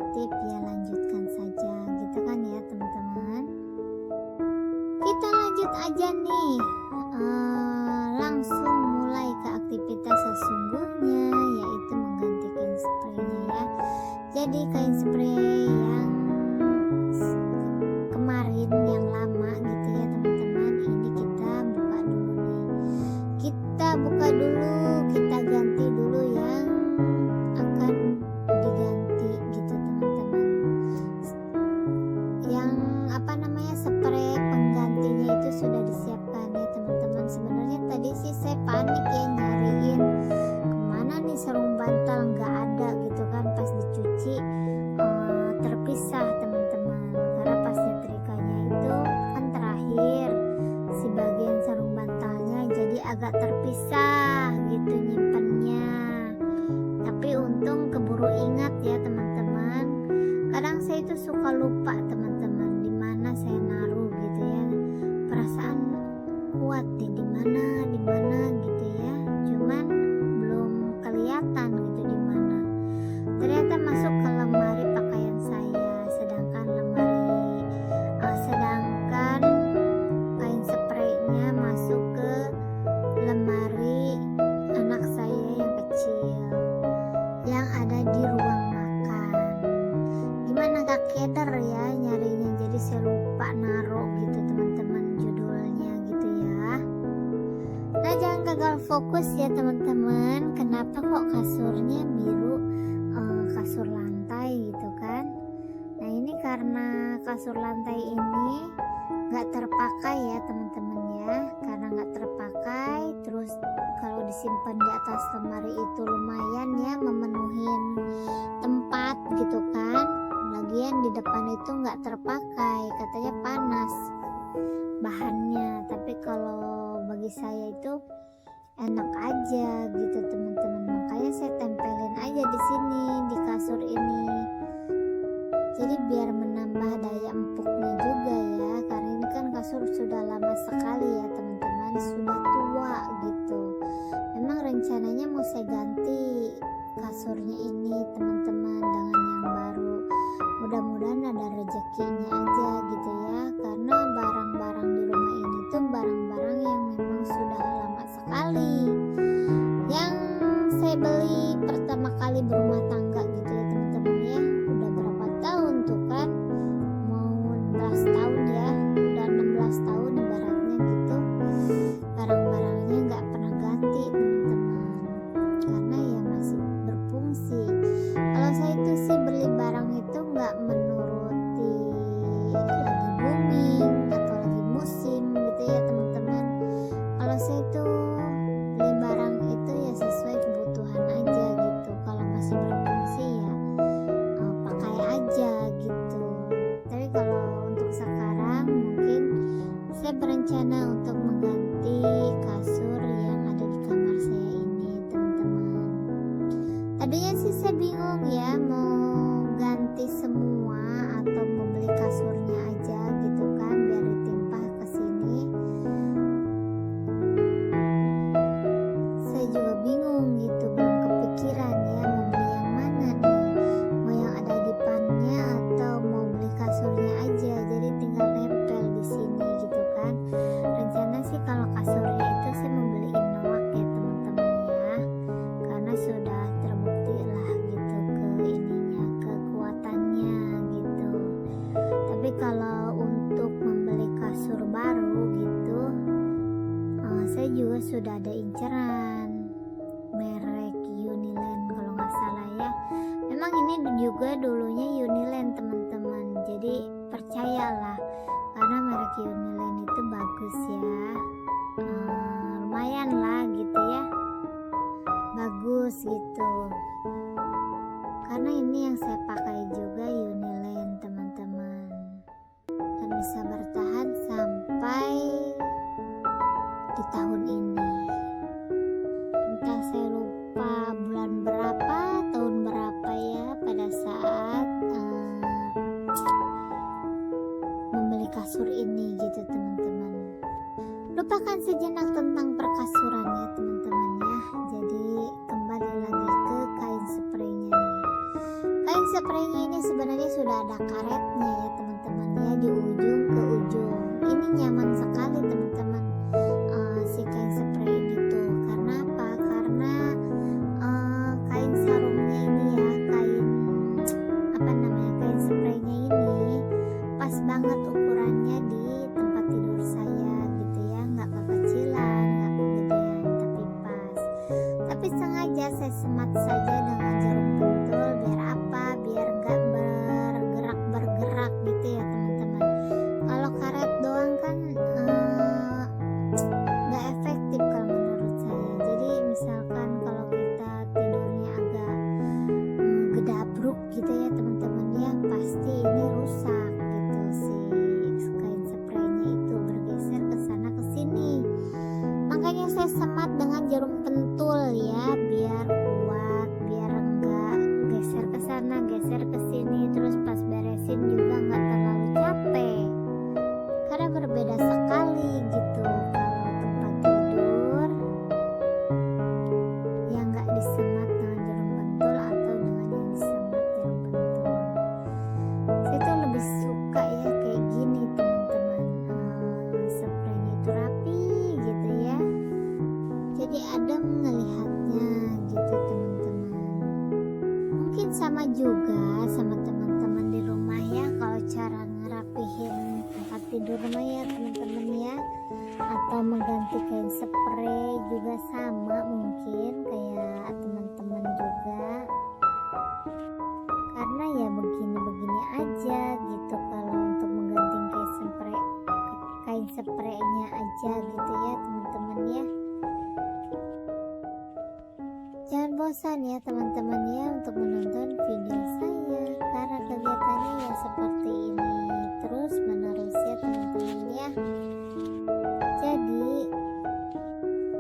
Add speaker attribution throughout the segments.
Speaker 1: positif ya lanjutkan saja gitu kan ya teman-teman. Kita lanjut aja nih, langsung mulai ke aktivitas sesungguhnya, yaitu mengganti kain spraynya ya. Jadi kain spray yang kemarin yang lama gitu ya teman-teman, ini kita buka dulu nih. Kita buka dulu, kita ganti dulu yang akan diganti gitu teman-teman. Yang spray penggantinya itu sudah disiapkan ya teman-teman. Sebenarnya tadi sih saya panik ya nyariin kemana nih sarung bantal, nggak ada gitu kan. Pas dicuci terpisah teman-teman, karena pas nyetrikanya itu kan terakhir si bagian sarung bantalnya, jadi agak terpisah gitu nyimpennya. Tapi untung keburu ingat ya teman-teman. Kadang saya itu suka lupa teman-teman di mana saya naruh gitu ya. Perasaan kuat di mana gitu ya. Cuman belum kelihatan gitu di mana. Ternyata masuk ke lemari pakaian saya, sedangkan kain spraynya masuk ke lemari anak saya yang kecil yang ada di ruang makan. Gimana gak keder ya nyarinya, jadi saya lupa naruh gitu teman-teman judulnya gitu ya. Nah jangan gagal fokus ya teman-teman. Kenapa kok kasurnya biru, kasur lantai gitu kan. Nah ini karena kasur lantai ini gak terpakai ya teman-teman ya. Karena gak terpakai, terus kalau disimpan di atas lemari itu lumayan ya memenuhin tempat gitu kan. Lagian di depan itu nggak terpakai, katanya panas bahannya. Tapi kalau bagi saya itu enak aja gitu teman-teman. Makanya saya tempelin aja di sini di kasur ini. Jadi biar menambah daya empuknya juga ya. Karena ini kan kasur sudah lama sekali ya teman-teman, sudah tua gitu. Memang rencananya mau saya ganti kasurnya ini teman-teman dengan yang baru. Mudah-mudahan ada rezekinya aja gitu ya, karena barang-barang di rumah ini tuh barang-barang yang memang sudah lama sekali, yang saya beli pertama kali berumah tangga gitu ya teman-teman ya. Udah berapa tahun tuh kan, mau 16 tahun ya, udah 16 tahun ibaratnya gitu. Barang-barangnya nggak pernah ganti teman-teman, karena ya masih berfungsi. Kalau saya itu sih beli barang itu nggak menuruti lagi booming atau lagi musim gitu ya teman-teman. Kalau saya itu beli barang itu ya sesuai kebutuhan aja gitu. Kalau masih berfungsi ya pakai aja gitu. Tapi kalau untuk sekarang mungkin saya berencana untuk mengganti kasur yang ada di kamar saya ini teman-teman. Tadinya sih saya bingung ya mau ganti semua atau mau beli kasurnya aja gitu kan biar ditimpah ke sini. Saya juga bingung gitu, belum kepikiran ya mau beli yang mana nih, mau yang ada dipannya atau mau beli kasurnya aja, jadi tinggal nempel di sini gitu kan. Rencana sih kalau kasurnya itu saya mau beli Inoak ya teman-teman ya, karena sudah terbukti lah gitu ke ininya, kekuatannya gitu. Tapi kalau untuk membeli kasur baru gitu, saya juga sudah ada inceran merek Uniland kalau nggak salah ya. Memang ini juga dulunya Uniland teman-teman, jadi percayalah karena merek Uniland itu bagus ya. Lumayan lah gitu ya, bagus gitu. Karena ini yang saya pakai juga Uniland teman-teman, dan bisa bertahan sampai di tahun ini. Entah saya lupa bulan berapa, tahun berapa ya pada saat membeli kasur ini gitu teman-teman. Lupakan sejenak tentang perkasuran ya teman-teman ya. Jadi kembali lagi ke kain spraynya nih. Kain spraynya ini sebenarnya sudah ada karetnya ya teman-teman ya, di ujung ke ujung. Ini nyaman sekali teman-teman, si kain spray ini tuh. Karena apa? Karena kain sarungnya ini ya, kain spraynya ini pas banget ukurannya di tempat tidur saya gitu ya, nggak kekecilan, nggak kegedean, tapi pas. Tapi sengaja saya semat saja dengan jarum pentul, biar apa? Biar nggak bergerak gitu ya teman-teman. Kalau karet doang kan nggak efektif kalau menurut saya. Jadi misalkan kalau kita tidurnya agak gedabruk gitu ya teman-teman ya, pasti ini rusak gitu, si kain spraynya itu bergeser ke sana ke sini. Makanya saya semat dengan jarum pentul ya, biar kuat, biar enggak geser ke sana geser ke sini, terus pas beresin juga nggak terlalu capek. Karena berbeda sekali gitu kalau tempat tidur yang nggak disemat dengan jarum pentul atau dengan yang disemat jarum pentul. Saya tuh lebih suka ya kayak gini teman-teman, spraynya itu rapi gitu ya, jadi adem ngelihatnya gitu teman-teman. Mungkin sama juga sama teman-teman di rumah ya, kalau cara ngerapihin tempat tidur rumah ya teman-teman ya, atau mengganti kain spray juga sama mungkin kayak teman-teman juga. Karena ya begini-begini aja gitu kalau untuk mengganti kain spraynya aja gitu ya teman-teman ya. Jangan bosan ya teman-teman ya untuk menonton video saya, karena kegiatannya ya seperti ini terus menerus ya teman-teman ya. Jadi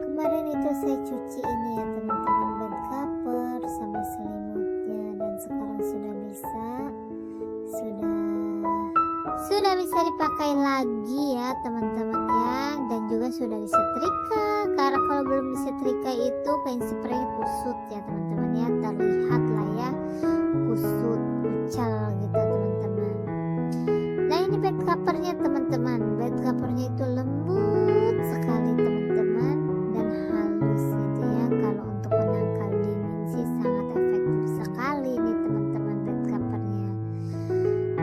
Speaker 1: kemarin itu saya cuci ini ya teman-teman, bed cover sama selimutnya, dan sekarang sudah bisa dipakai lagi ya teman-teman ya, dan juga sudah disetrika. Karena kalau belum disetrika itu kain spraynya kusut ya teman-teman ya, terlihat lah ya kusut kucal gitu teman-teman. Nah ini bed covernya teman-teman, bed covernya itu lembut sekali teman-teman dan halus gitu ya. Kalau untuk menangkal dingin sih sangat efektif sekali nih teman-teman bed covernya.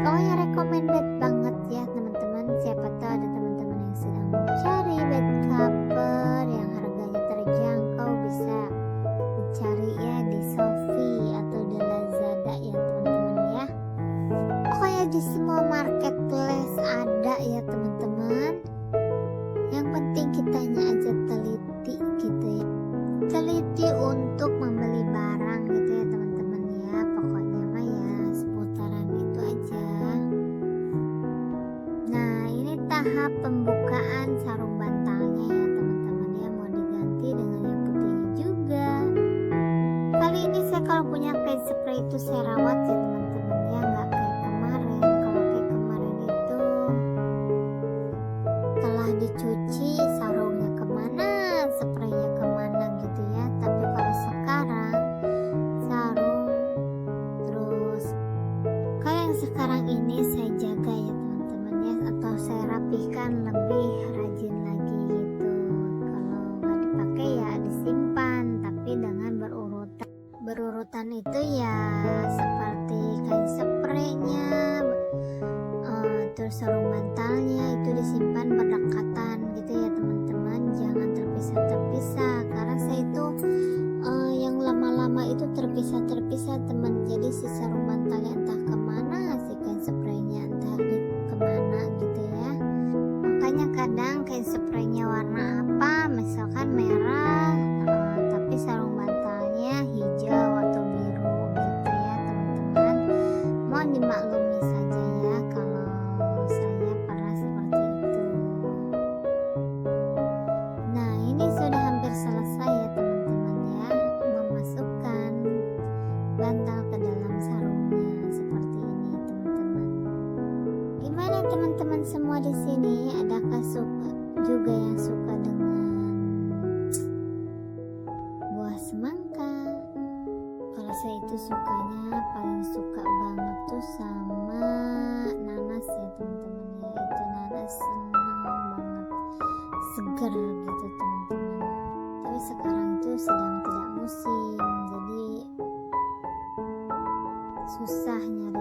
Speaker 1: Pokoknya recommended banget ya teman-teman. Siapa tahu ada teman-teman yang sedang mencari bed cover yang harganya terjangkau, bisa dicari ya di Shopee atau di Lazada ya teman-teman ya. Pokoknya di semua marketplace ada ya teman-teman. Yang penting kitanya aja teliti gitu ya, teliti untuk membeli barang gitu ya teman-teman ya. Pokoknya mah ya seputaran itu aja. Nah ini tahap pembukaan sarung bantalnya ya teman-teman ya, mau diganti dengan yang putihnya juga. Kali ini saya kalau punya kain spray itu saya rawat ya teman-teman ya, nggak kayak kemarin. Kalau kayak kemarin itu telah dicuci sarungnya kemana, spraynya kemana gitu ya. Tapi kalau sekarang sarung terus kayak yang sekarang ini saya jaga ya teman-teman ya, atau saya rapihkan lebih rajin lagi gitu. Kalau nggak dipakai ya disimpan, tapi dengan berurutan itu ya, seperti kain spraynya, terus sarung bantalnya itu disimpan berdekatan gitu ya teman-teman, jangan terpisah-terpisah. Karena saya itu yang lama-lama itu terpisah teman, jadi si sarung bantalnya entah kemana, si kain spraynya entah kemana gitu ya. Makanya kadang kain spraynya warna apa, misalkan merah, tapi sarung bantalnya hijau atau biru gitu ya teman-teman. Mohon dimaklumi saja ya kalau saya pernah seperti itu. Nah ini sudah hampir selesai ya teman-teman ya, memasukkan bantal ke dalam sarungnya seperti ini teman-teman. Gimana teman-teman semua di sini, adakah juga yang suka dengan buah semangka? Kalau saya itu paling suka banget tuh sama nanas ya teman-teman ya. Itu nanas seneng banget, seger gitu teman-teman. Tapi sekarang itu sedang tidak musim, jadi susah nyari